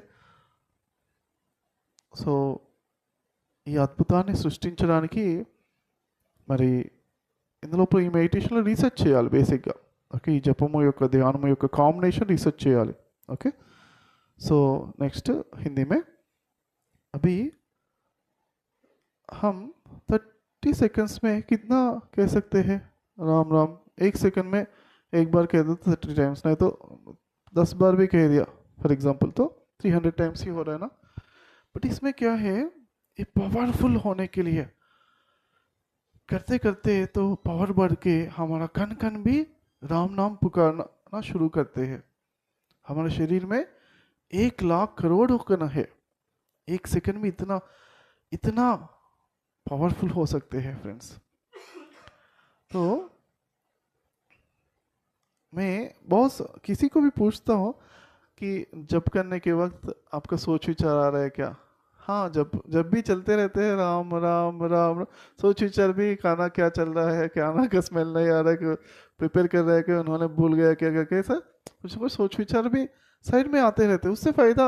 సో ఈ అద్భుతాన్ని సృష్టించడానికి మరి ఇందులోపల ఈ మెడిటేషన్లో రీసెర్చ్ చేయాలి బేసిక్గా. ఓకే, ఈ జపము యొక్క ధ్యానము యొక్క కాంబినేషన్ రీసెర్చ్ చేయాలి. ఓకే, सो नेक्स्ट हिंदी में अभी हम 30 सेकंड्स में कितना कह सकते हैं राम राम? 1 सेकंड में एक बार कह दो तो 30 टाइम्स, नहीं तो 10 बार भी कह दिया फॉर एग्जांपल तो 300 टाइम्स ही हो रहा है ना. बट इसमें क्या है, ये पावरफुल होने के लिए करते करते तो पावर बढ़ के हमारा कण कण भी राम नाम पुकारना शुरू करते हैं. हमारे शरीर में 1 लाख करोड़ कण है, 1 सेकंड में इतना पावरफुल हो सकते हैं फ्रेंड्स. तो मैं बहुत किसी को भी पूछता हूँ कि जप करने के वक्त आपका सोच विचार आ रहा है क्या? हाँ, जब भी चलते रहते हैं राम राम राम, सोच विचार भी खाना क्या चल रहा है, खाना का स्मेल नहीं आ रहा है, कि प्रिपेयर कर रहे हैं कि उन्होंने भूल गया क्या कैसा, कुछ सोच विचार भी साइड में आते रहते हैं, उससे फ़ायदा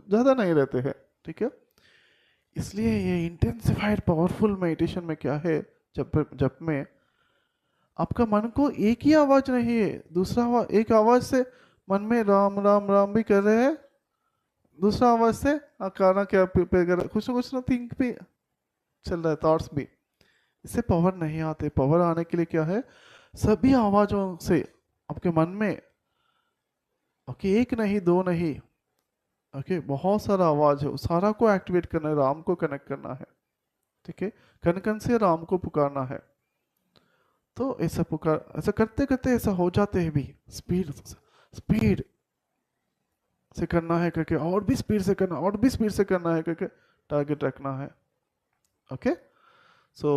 ज़्यादा नहीं रहते हैं. ठीक है, इसलिए ये इंटेंसिफाइड पावरफुल मेडिटेशन में क्या है, जब में आपका मन को एक ही आवाज़ नहीं है, दूसरा एक आवाज़ से मन में राम राम राम भी कर रहे हैं, दूसरा आवाज़ से खाना क्या प्रिपेयर कर रहे, कुछ ना थिंक भी चल रहा है, थॉट्स भी. इससे पावर नहीं आते. पावर आने के लिए क्या है, सभी आवाज़ों से आपके मन में ओके, एक नहीं दो नहीं, ओके, बहुत सारा आवाज़ है, सारा को एक्टिवेट करना है, राम को कनेक्ट करना है. ठीक है, कन कन से राम को पुकारना है. तो ऐसा करते करते ऐसा हो जाते हैं भी, स्पीड से करना है करके, और भी स्पीड से करना, है करके टारगेट रखना है. ओके, सो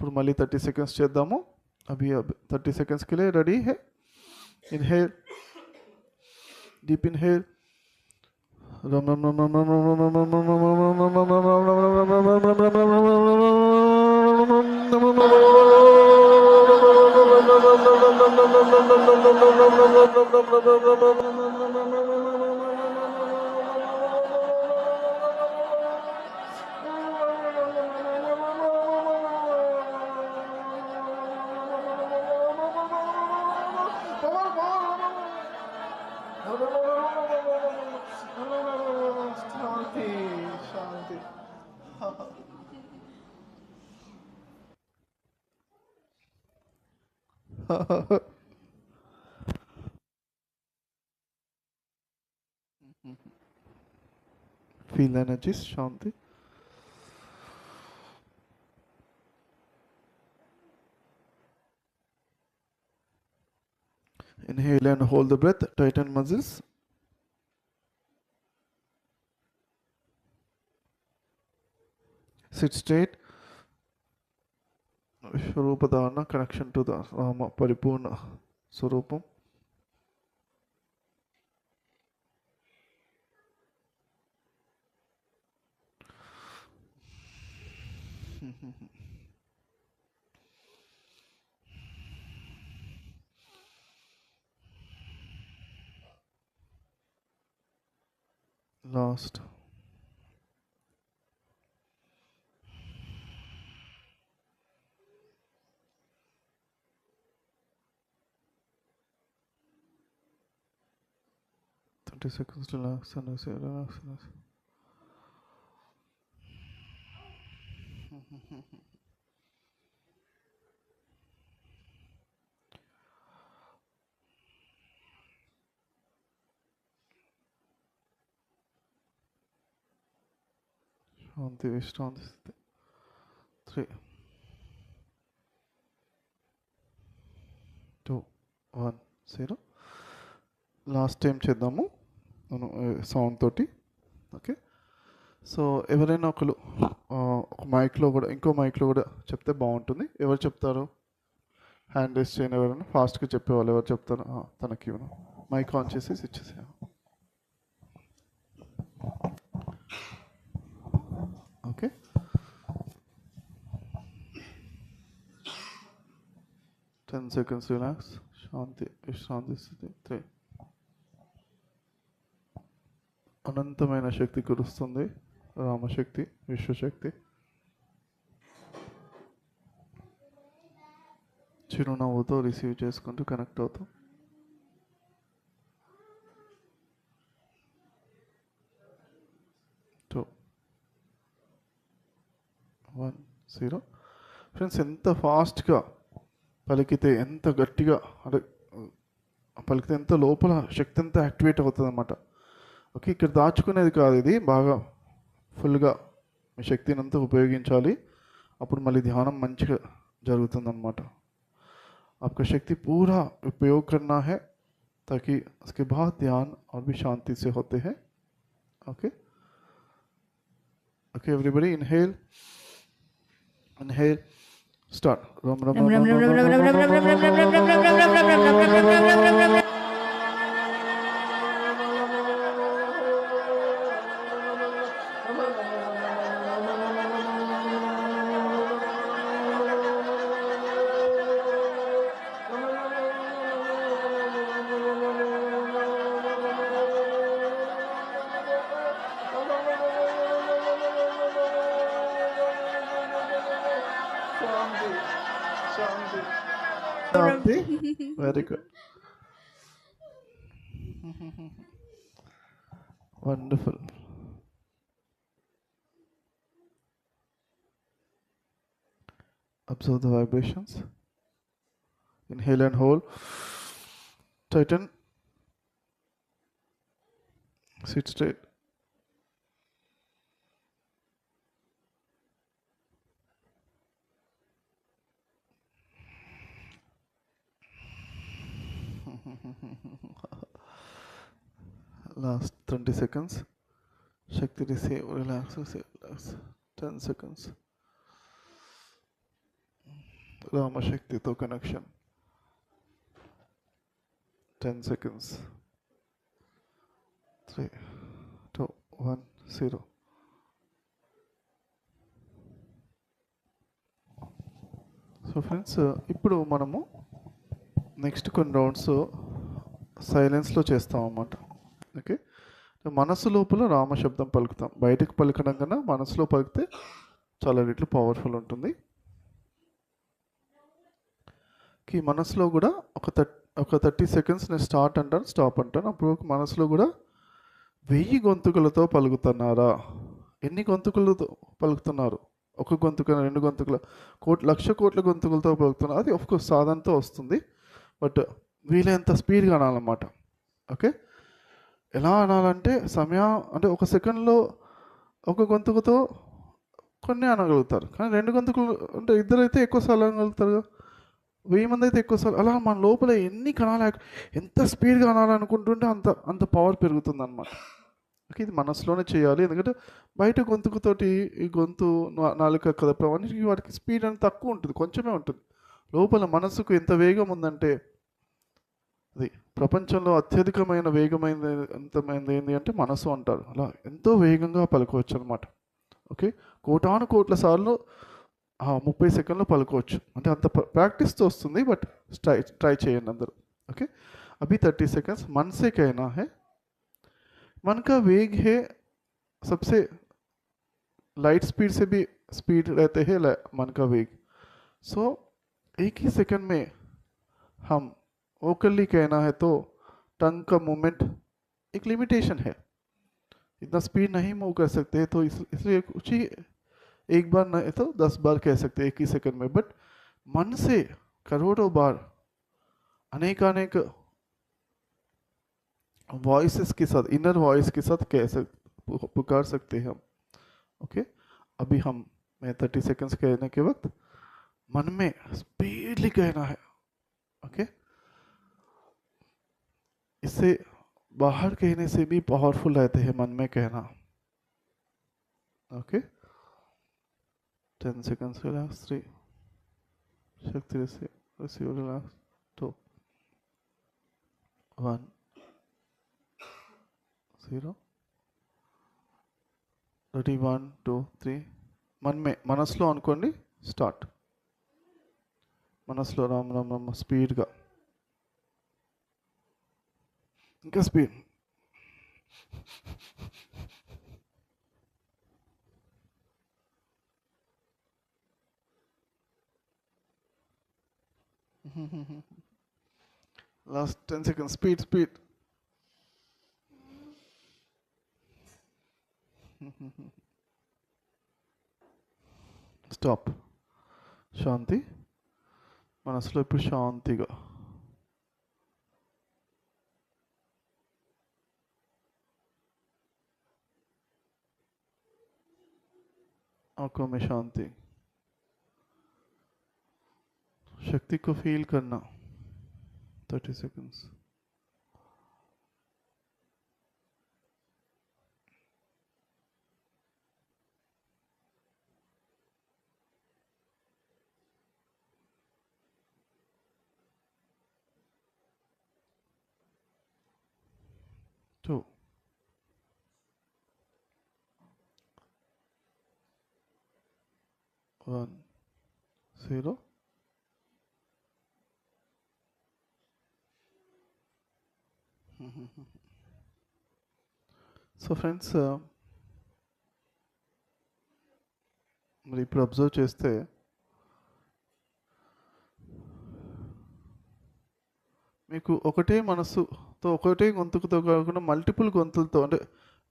ఇప్పుడు మళ్ళీ 30 सेकंड्स చేద్దాము. अभी अब 30 सेकंड्स के लिए रेडी है. Inhale, deep inhale. शांति शांति. Feel energies, Shanti. Inhale and hold the breath, tighten muscles. Sit straight. Swarupadhana, connection to the Rama Paripurna Swarupam. Last. Seconds to relax and relax. Shanti, Vishranti. 3, 2, 1, 0. Last time చేద్దాము sound తోటి. Okay, so ఎవరైనా ఒకరు ఒక మైక్లో కూడా ఇంకో మైక్లో కూడా చెప్తే బాగుంటుంది. ఎవరు చెప్తారు? హ్యాండ్ రేస్ చేయని ఎవరైనా ఫాస్ట్గా చెప్పేవాళ్ళు ఎవరు చెప్తారు? తనకి ఇవ్వను, మైక్ ఆన్ చేసి ఇచ్చేసా. Okay, ten seconds relax. శాంతి విశ్రాంతి స్థితి. 3. అనంతమైన శక్తి కురుస్తుంది, రామశక్తి, విశ్వశక్తి. చిరునవ్వుతో రిసీవ్ చేసుకుంటూ కనెక్ట్ అవుతాం. టూ, 1, 0. ఫ్రెండ్స్, ఎంత ఫాస్ట్గా పలికితే ఎంత గట్టిగా పలికితే ఎంత లోపల శక్తి అంతా యాక్టివేట్ అవుతుంది అన్నమాట. ఓకే, ఇక్కడ దాచుకునేది కాదు, ఇది బాగా ఫుల్గా మీ శక్తిని అంతా ఉపయోగించాలి. అప్పుడు మళ్ళీ ధ్యానం మంచిగా జరుగుతుందన్నమాట. आपका शक्ति पूरा उपयोग करना है ताकि उसके बाद ध्यान और भी शांति से होते हैं. Okay okay everybody, inhale inhale start. Ram Ram Ram Ram Ram Shanti. Very good. Wonderful. Observe the vibrations. Inhale and hold. Tighten. Sit straight. Last 20 seconds. Shakti receive, relax, receive, relax. 10 seconds. రామశక్తితో కనెక్షన్ 10 seconds 3 2 1 0. సో ఫ్రెండ్స్ ఇప్పుడు మనము next కొన్ని rounds సైలెన్స్లో చేస్తాం అన్నమాట. Okay, మనసు లోపల రామశబ్దం పలుకుతాం. బయటకు పలకడం కన్నా మనసులో పలికితే చాలా రెట్లు పవర్ఫుల్ ఉంటుంది. ఈ మనసులో కూడా ఒక 30 seconds నేను స్టార్ట్ అంటాను, స్టాప్ అంటాను. అప్పుడు మనసులో కూడా 1000 గొంతుకులతో పలుకుతున్నారా, ఎన్ని గొంతుకులతో పలుకుతున్నారు, ఒక గొంతుక 2 గొంతుకుల లక్ష కోట్ల గొంతుకులతో పలుకుతున్నారు. అది ఆఫ్కోర్స్ సాధనతో వస్తుంది, బట్ వీలైనంత స్పీడ్గా అనాలన్నమాట. ఓకే, ఎలా అనాలంటే అంటే ఒక సెకండ్లో ఒక గొంతుకుతో కొన్ని అనగలుగుతారు, కానీ 2 గొంతుకులు అంటే ఇద్దరైతే ఎక్కువసార్లు అనగలుగుతారు కదా, 1000 మంది అయితే ఎక్కువసార్లు. అలా మన లోపల ఎన్ని కణాలు ఎంత స్పీడ్గా అనాలనుకుంటుంటే అంత పవర్ పెరుగుతుంది అన్నమాట. ఓకే, ఇది మనసులోనే చేయాలి, ఎందుకంటే బయట గొంతుకుతోటి ఈ గొంతు నాలుక కదపడం అన్నిటికీ వాటికి స్పీడ్ అనేది తక్కువ ఉంటుంది, కొంచెమే ఉంటుంది. లోపల మనసుకు ఎంత వేగం ఉందంటే, అది ప్రపంచంలో అత్యధికమైన వేగమైనది ఏంటి అంటే మనసు అంటారు. అలా ఎంతో వేగంగా పలుకోవచ్చు అనమాట. ఓకే, కోటాను కోట్ల సార్లు 30 సెకండ్లో పలుకోవచ్చు. అంటే అంత ప్రాక్టీస్తో వస్తుంది, బట్ ట్రై చేయండి అందరూ. ఓకే, అभी 30 seconds मन से कहना है, मन का वेग है सबसे लाइट स्पीड से भी स्पीड रहते हैं मन का वेग. सो एक ही सेकंड में हम वोकली कहना है तो टंग का मूवमेंट एक लिमिटेशन है, इतना स्पीड नहीं मूव कर सकते, तो इसलिए कुछ ही एक बार नहीं तो 10 बार कह सकते हैं एक ही सेकंड में. बट मन से करोड़ों बार अनेक वॉइसेस के साथ, इनर वॉइस के साथ पुकार सकते हैं हम. ओके, अभी मैं 30 seconds कहने के वक्त मन में स्पीडली कहना है. ओके, इससे बाहर कहने से भी पावरफुल रहते हैं मन में कहना. ओके, 10 seconds relax, 3 शक्ति receive relax, 2 1 0. రెడీ 1 2 3. మనసులో అనుకోండి, స్టార్ట్. మనసులో రామ్ రామ్ రామ్ స్పీడ్గా, ఇంకా speed. Last 10 seconds, speed. Stop. శాంతి. మనసులో ఇప్పుడు శాంతిగా. आंखों में शांति, शक्ति को फील करना. 30 seconds. Two. 1 0. సో ఫ్రెండ్స్, మరి ఇప్పుడు అబ్జర్వ్ చేస్తే మీకు ఒకటే మనసుతో ఒకటే గొంతుకుతో కాకుండా మల్టిపుల్ గొంతులతో, అంటే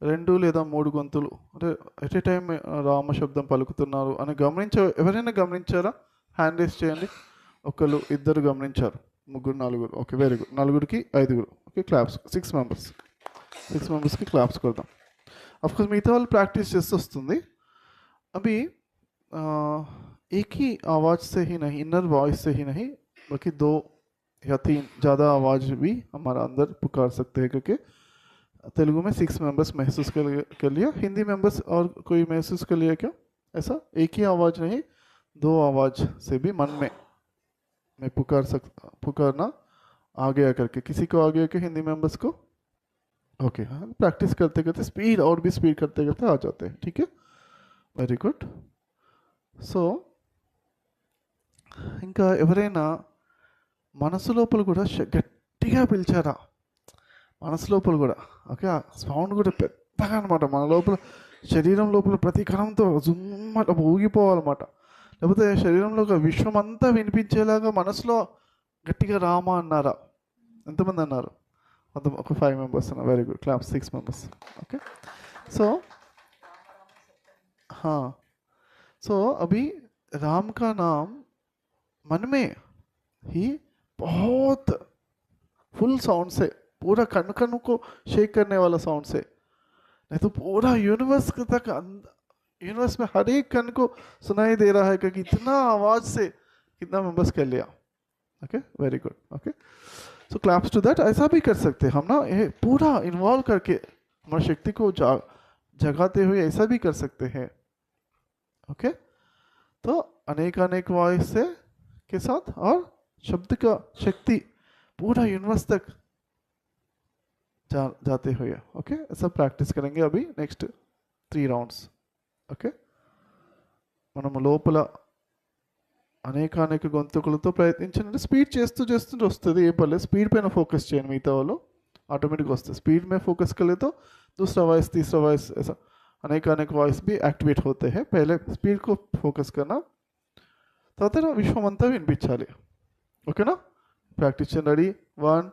2 లేదా 3 గొంతులు, అంటే ఎట్ ఏ టైం రామశబ్దం పలుకుతున్నారు అని ఎవరైనా గమనించారా? హ్యాండ్ రేస్ చేయండి. ఒకళ్ళు, ఇద్దరు గమనించారు, 3 4. Okay, very good. 4కి 5. Okay, claps. 6 మెంబర్స్కి క్లాప్స్ కొడదాం. అఫ్కోర్స్ మిగతా వాళ్ళు ప్రాక్టీస్ చేస్తూ వస్తుంది. అవి एक ही आवाज़ से ही नहीं, इनर वॉइस से ही नहीं, बल्कि 2 या 3 ज़्यादा आवाज़ भी हमारा अंदर पुकार सकते हैं. क्योंकि तेलुगु में 6 मेंबर्स महसूस कर लिया, हिंदी मेंबर्स और कोई महसूस कर लिया क्या? ऐसा एक ही आवाज़ नहीं, 2 आवाज़ से भी मन में मैं पुकारना आ गया करके, किसी को आ गया कि हिंदी मेंबर्स को? ओके, हाँ, प्रैक्टिस करते करते स्पीड और भी स्पीड करते करते आ जाते हैं, ठीक है, వెరీ గుడ్. సో ఇంకా ఎవరైనా మనసు లోపల కూడా గట్టిగా పిలిచారా? మనసు లోపల కూడా, ఓకే, ఆ సౌండ్ కూడా పెద్దగా అనమాట, మన లోపల శరీరం లోపల ప్రతి కణంతో జుమ్మ ఊగిపోవాలన్నమాట. లేకపోతే శరీరంలో ఒక విశ్వం అంతా వినిపించేలాగా మనసులో గట్టిగా రామ అన్నారా? ఎంతమంది అన్నారు? ఒక 5 మెంబర్స్ అన్నారు. Very good, clap. 6 members. Okay. So हाँ, सो अभी राम का नाम मन में ही बहुत फुल साउंड से, पूरा कण कण को शेक करने वाला साउंड से, नहीं तो पूरा यूनिवर्स तक, यूनिवर्स में हर एक कण को सुनाई दे रहा है कि कितना आवाज से कितना मेंबर्स कर लिया. Okay, very good. Okay, so claps to that. ऐसा भी कर सकते हैं हम ना, ये पूरा इन्वॉल्व करके हमारी शक्ति को जगाते हुए ऐसा भी कर सकते हैं. ओके, तो अनेक अनेक वॉइस से के साथ और शब्द का शक्ति पूरा यूनिवर्स तक जाते हुए. ओके, ऐसा प्रैक्टिस करेंगे अभी नेक्स्ट 3 राउंड्स. ఓకే, మనం లోపల అనేక గొంతుకులతో ప్రయత్నించండి. స్పీడ్ చేస్తూ వస్తుంది, ఏ పర్లేదు. స్పీడ్ పైన ఫోకస్ చేయండి, మిగతా వాళ్ళు ऑटोमेटिक वस्ते. स्पीड में फोकस कर ले तो दूसरा वॉइस, तीसरा वॉइस, ऐसा अनेक वॉइस भी एक्टिवेट होते हैं. पहले स्पीड को फोकस करना, తర్వాత విశ్వమంతా వినిపించాలి. ఓకేనా? ప్రాక్టీస్ చేయండి. Ready, 1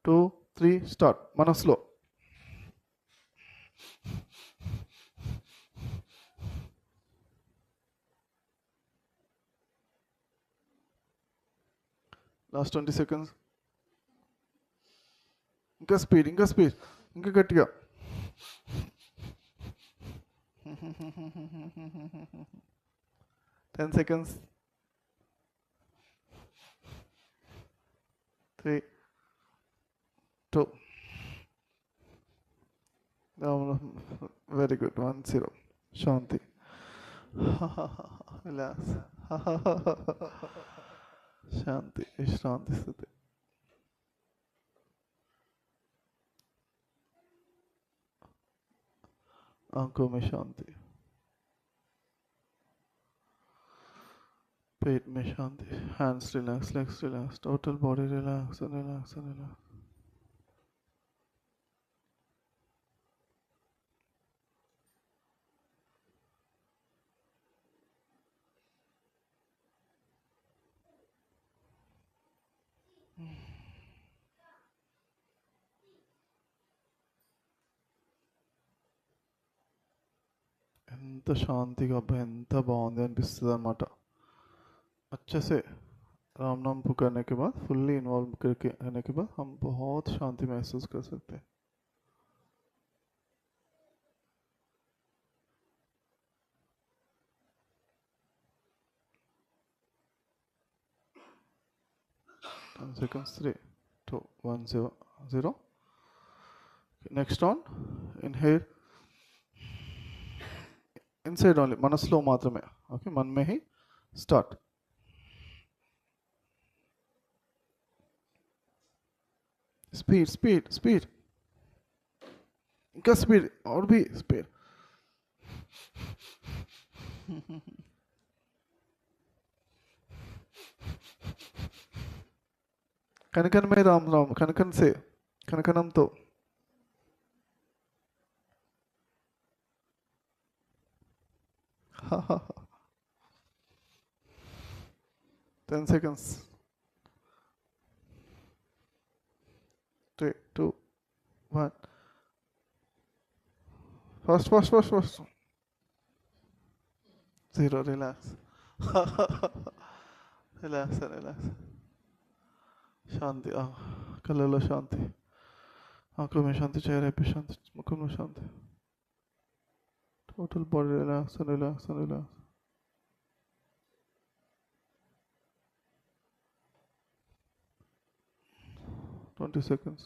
2 3 start. మనసులో లాస్ట్ 20 సెకండ్స్. ఇంకా స్పీడ్, ఇంకా గట్టిగా. 10 seconds. 3 2. Very good. 1 0. శాంతి. రిలాక్స్. శాంతి, విశ్రాంతి స్థితి. आंखों में शांति, पेट में शांति, hands relax, legs relax, total body relax and relax and relax. ఎంత శాంతిగా, అబ్బా ఎంత బాగుంది అనిపిస్తుంది అన్నమాట. अच्छे से राम नाम पुकारने के बाद, फुल्ली इन्वॉल्व करने के बाद हम बहुत शांति महसूस कर सकते हैं. seconds. 3 2 1 0 0. Next on, inhale inside only, మనసులో మాత్రమే. ఓకే, मन में ही स्टार्ट. स्पीड, ఇంకా स्पीड, और भी स्पीड. कनकन में राम राम, कनकन से, कनकनंతో. Ha ha ha. 10 seconds. 3 2 1. Fast. 0. Relax. Relax. शांति. कल्लो शांति, आंखों में शांति, चेहरे पे शांति, मुखों में शांति. Total body relax and relax and relax. Twenty seconds.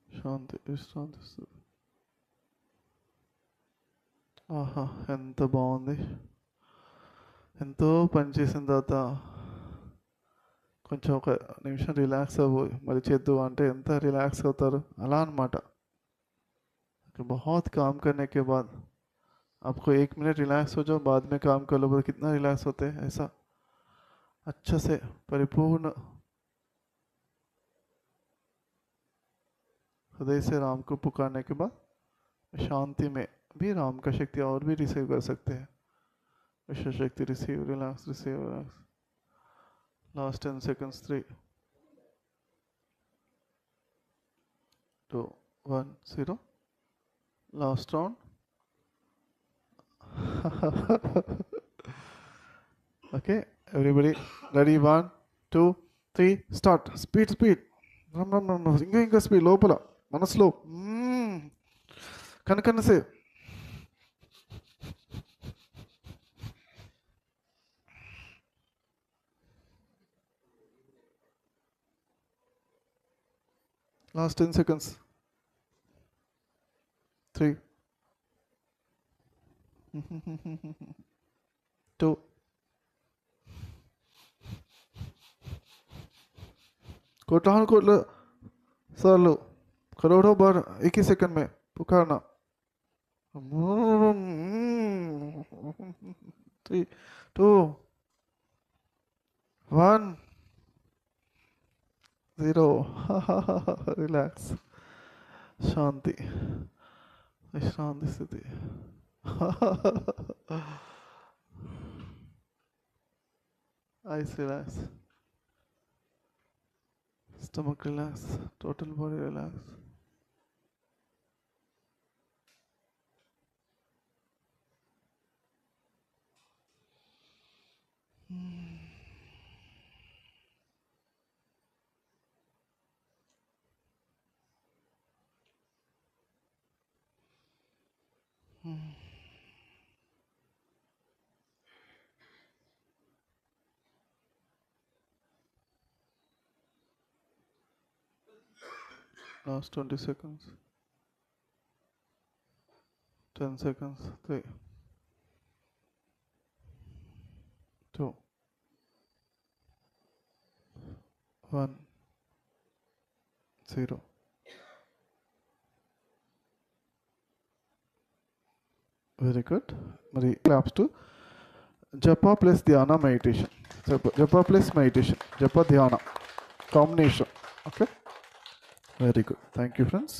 शांति, विश्रांति. ఆహా! ఎంత బాగుంది. ఎంతో పని చేసిన తర్వాత కొంచెం ఒక నిమిషం రిలాక్స్ అవ్వు, మళ్ళీ చేద్దు అంటే ఎంత రిలాక్స్ అవుతారు, అలా అనమాట. बहुत काम करने के बाद आपको 1 मिनट रिलैक्स हो जाओ, बाद में काम कर लो, बोले कितना रिलैक्स होते हैं ऐसा। अच्छा से परिपूर्ण हृदय से राम को पुकारने के बाद शांति में भी राम का शक्ति और भी रिसीव कर सकते हैं। विश्व शक्ति receive, relax, receive, relax. Last 10 seconds, 3, 2, 1, 0. Last round. Okay, everybody ready? 1, 2, 3, start. Speed, speed. ఇంకా స్పీడ్ లోపల మనసులో కనకనసే. Last 10 seconds. 3, 2, कोटान कोट सालों करोड़ों बार एक ही सेकंड में पुकारना. 3, 2, 1, 0. रिलैक्स, शांति, विश्रांति स्थिति. Eyes relax, stomach relax, total body relax. Last 20 seconds. 10 seconds. 3, 2, 1, 0. Very good. Mari claps to Japa plus Dhyana meditation. Japa plus meditation. Japa Dhyana combination. Okay. Very good. Thank you, friends.